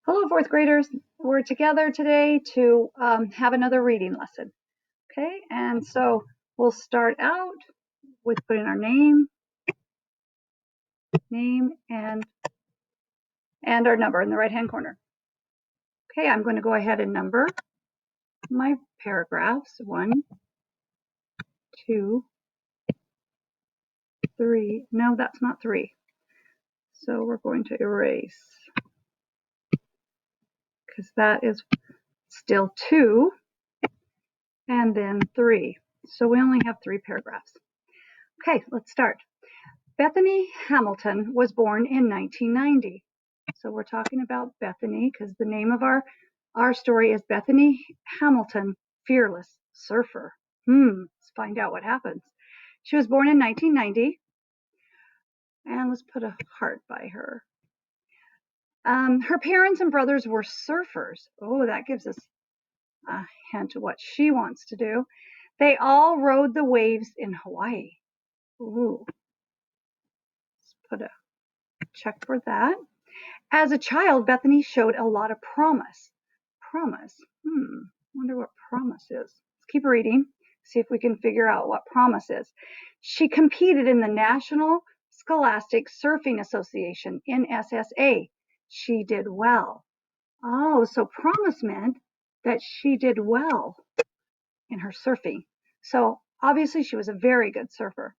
Hello, fourth graders. We're together today to have another reading lesson. Okay, and so we'll start out with putting our name, and our number in the right-hand corner. Okay, I'm going to go ahead and number my paragraphs. 1, 2, 3. No, that's not 3. So we're going to erase because that is still 2 and then 3. So we only have 3 paragraphs. Okay, let's start. Bethany Hamilton was born in 1990. So we're talking about Bethany because the name of our story is Bethany Hamilton, Fearless Surfer. Let's find out what happens. She was born in 1990. And let's put a heart by her. Her parents and brothers were surfers. Oh, that gives us a hint of what she wants to do. They all rode the waves in Hawaii. Ooh. Let's put a check for that. As a child, Bethany showed a lot of promise. Promise. Wonder what promise is. Let's keep reading, see if we can figure out what promise is. She competed in the National Scholastic Surfing Association, NSSA. She did well. Oh, so promise meant that she did well in her surfing. So obviously she was a very good surfer.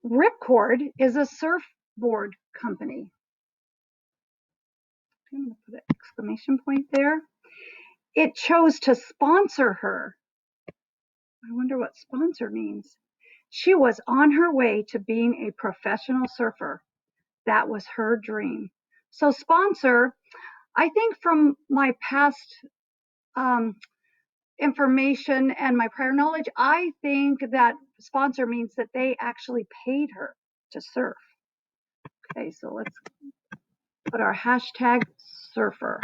Ripcord is a surfboard company. I'm going to put an exclamation point there. It chose to sponsor her. I wonder what sponsor means. She was on her way to being a professional surfer. That was her dream. So sponsor, I think from my past information and my prior knowledge, I think that sponsor means that they actually paid her to surf. Okay, so let's put our hashtag surfer.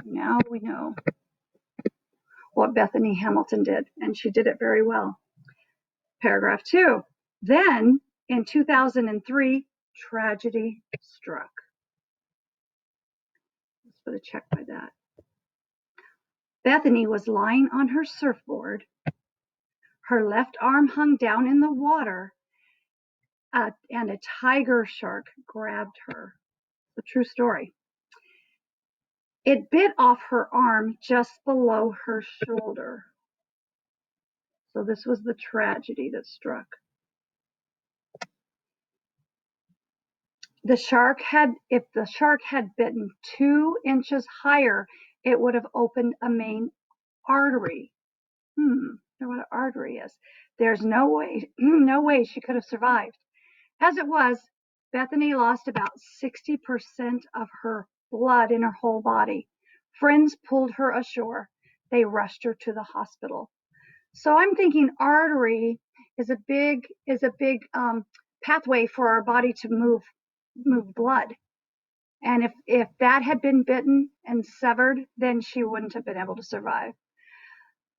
Now we know what Bethany Hamilton did, and she did it very well. Paragraph 2. Then, in 2003, tragedy struck. Let's put a check by that. Bethany was lying on her surfboard. Her left arm hung down in the water, and a tiger shark grabbed her. It's a true story. It bit off her arm just below her shoulder. So this was the tragedy that struck. If the shark had bitten 2 inches higher, it would have opened a main artery. I wonder what an artery is. There's no way she could have survived. As it was, Bethany lost about 60% of her blood in her whole body. Friends pulled her ashore. They rushed her to the hospital. So I'm thinking artery is a big pathway for our body to move blood. And if that had been bitten and severed, then she wouldn't have been able to survive.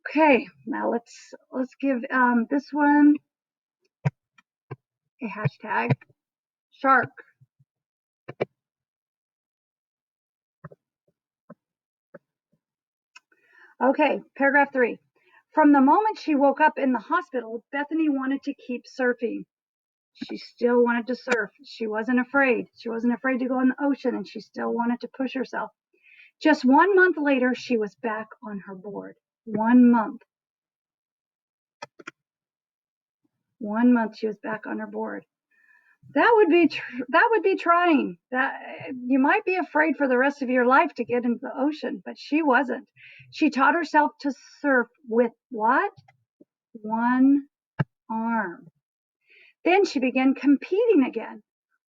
Okay, now let's give this one a hashtag shark. Okay, paragraph 3. From the moment she woke up in the hospital, Bethany wanted to keep surfing. She still wanted to surf. She wasn't afraid. She wasn't afraid to go in the ocean, and she still wanted to push herself. Just 1 month later, she was back on her board. 1 month. 1 month she was back on her board. That would be trying. That you might be afraid for the rest of your life to get into the ocean, but she wasn't. She taught herself to surf with what? 1 arm. Then she began competing again.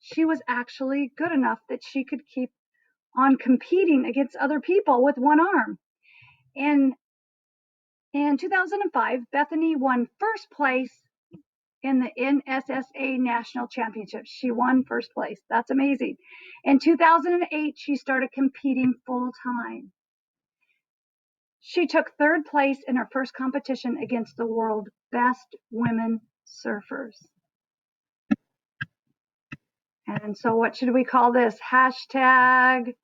She was actually good enough that she could keep on competing against other people with 1 arm. In 2005, Bethany won first place in the NSSA National Championship. She won first place. That's amazing. In 2008, she started competing full time. She took 3rd place in her first competition against the world's best women surfers. And so what should we call this? Hashtag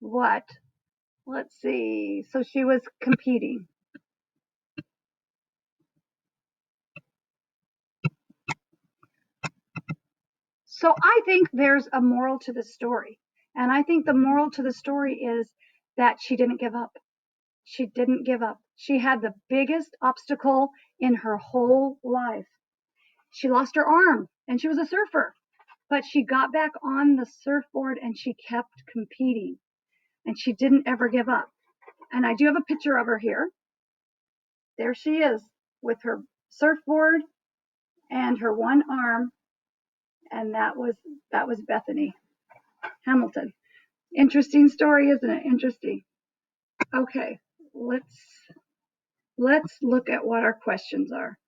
what? Let's see. So she was competing. So I think there's a moral to the story. And I think the moral to the story is that she didn't give up. She didn't give up. She had the biggest obstacle in her whole life. She lost her arm and she was a surfer, but she got back on the surfboard and she kept competing and she didn't ever give up. And I do have a picture of her here. There she is with her surfboard and her one arm. And that was Bethany Hamilton. Interesting story, isn't it? Interesting. Okay, let's look at what our questions are.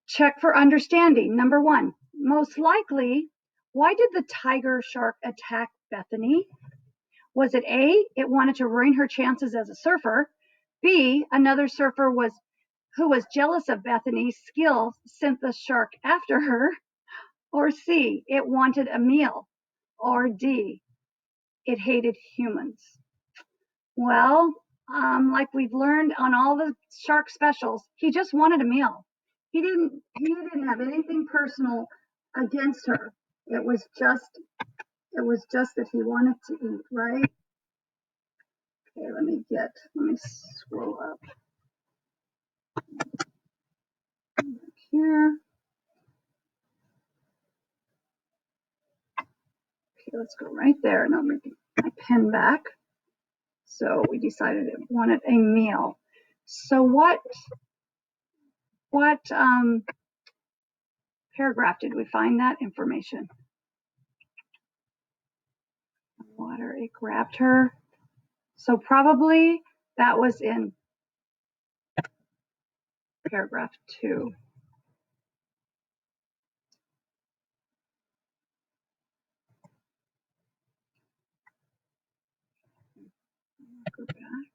Check for understanding. Number 1, most likely, why did the tiger shark attack Bethany? Was it A, it wanted to ruin her chances as a surfer? B, another surfer who was jealous of Bethany's skills sent the shark after her? Or C, it wanted a meal? Or D, it hated humans? Well, like we've learned on all the shark specials, he just wanted a meal. He didn't have anything personal against her. It was just that he wanted to eat, right? Okay, let me scroll up here. Okay, let's go right there, and I'll bring my pen back. So we decided it wanted a meal. So what paragraph did we find that information? Water, it grabbed her. So probably that was in paragraph 2. Go back.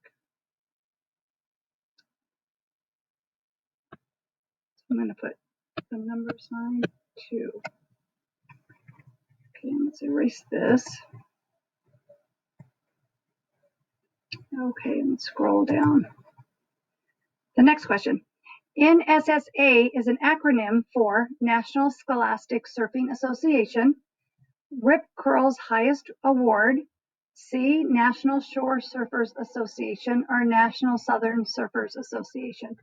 So I'm going to put the number sign 2. Okay, let's erase this. Okay, and scroll down. The next question. NSSA is an acronym for National Scholastic Surfing Association, Rip Curl's highest award, C, National Shore Surfers Association, or National Southern Surfers Association.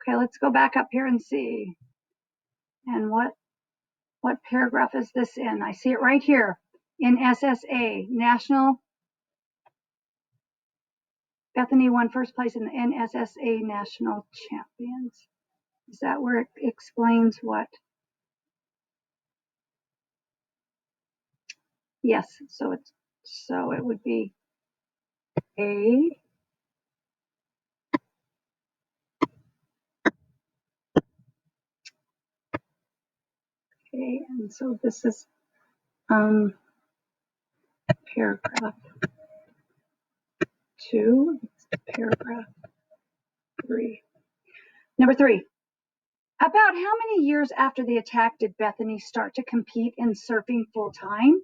Okay, let's go back up here and see. And what paragraph is this in? I see it right here. In SSA, National, Bethany won first place in the NSSA National Champions. Is that where it explains what? Yes, so it would be A. Okay, and so this is paragraph 2, paragraph 3. Number 3. About how many years after the attack did Bethany start to compete in surfing full time?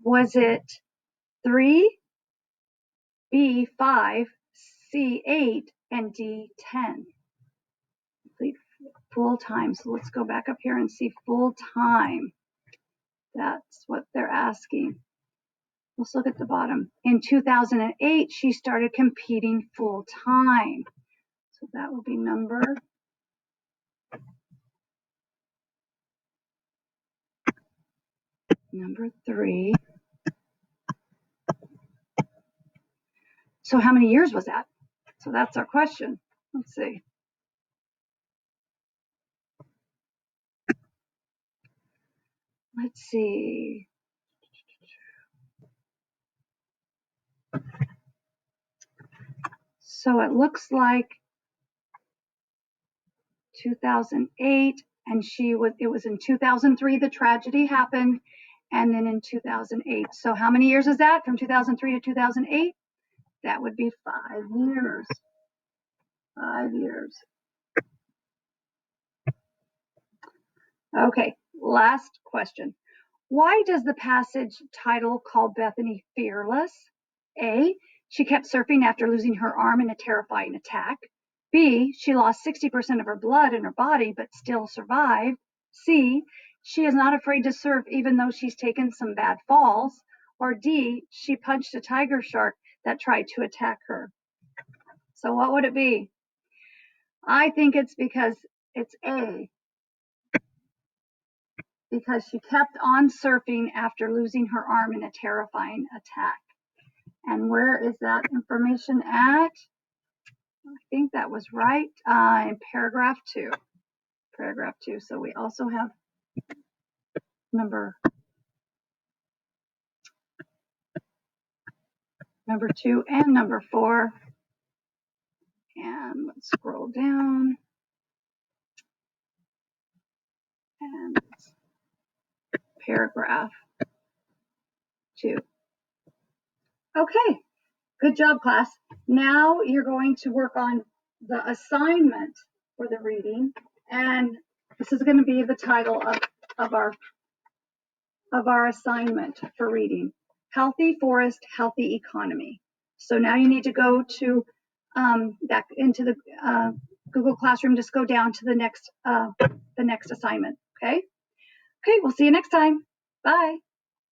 Was it 3, B, 5, C, 8, and D, 10? Complete full time. So let's go back up here and see full time. That's what they're asking. Let's look at the bottom. In 2008, she started competing full time. So that will be number 3. So how many years was that? So that's our question. Let's see. Let's see. So it looks like 2008, and it was in 2003 the tragedy happened, and then in 2008. So how many years is that from 2003 to 2008? That would be 5 years. 5 years. Okay, Last question. Why does the passage title call Bethany fearless? A, she kept surfing after losing her arm in a terrifying attack. B, she lost 60% of her blood in her body but still survived. C, she is not afraid to surf even though she's taken some bad falls. Or D, she punched a tiger shark that tried to attack her. So what would it be? I think it's because it's A, because she kept on surfing after losing her arm in a terrifying attack. And where is that information at? I think that was right in paragraph 2. Paragraph 2. So we also have number 2 and number 4. And let's scroll down. And paragraph 2. Okay, good job, class. Now you're going to work on the assignment for the reading. And this is going to be the title of our assignment for reading. Healthy Forest, Healthy Economy. So now you need to go to back into the Google Classroom. Just go down to the next assignment. Okay. Okay. We'll see you next time. Bye.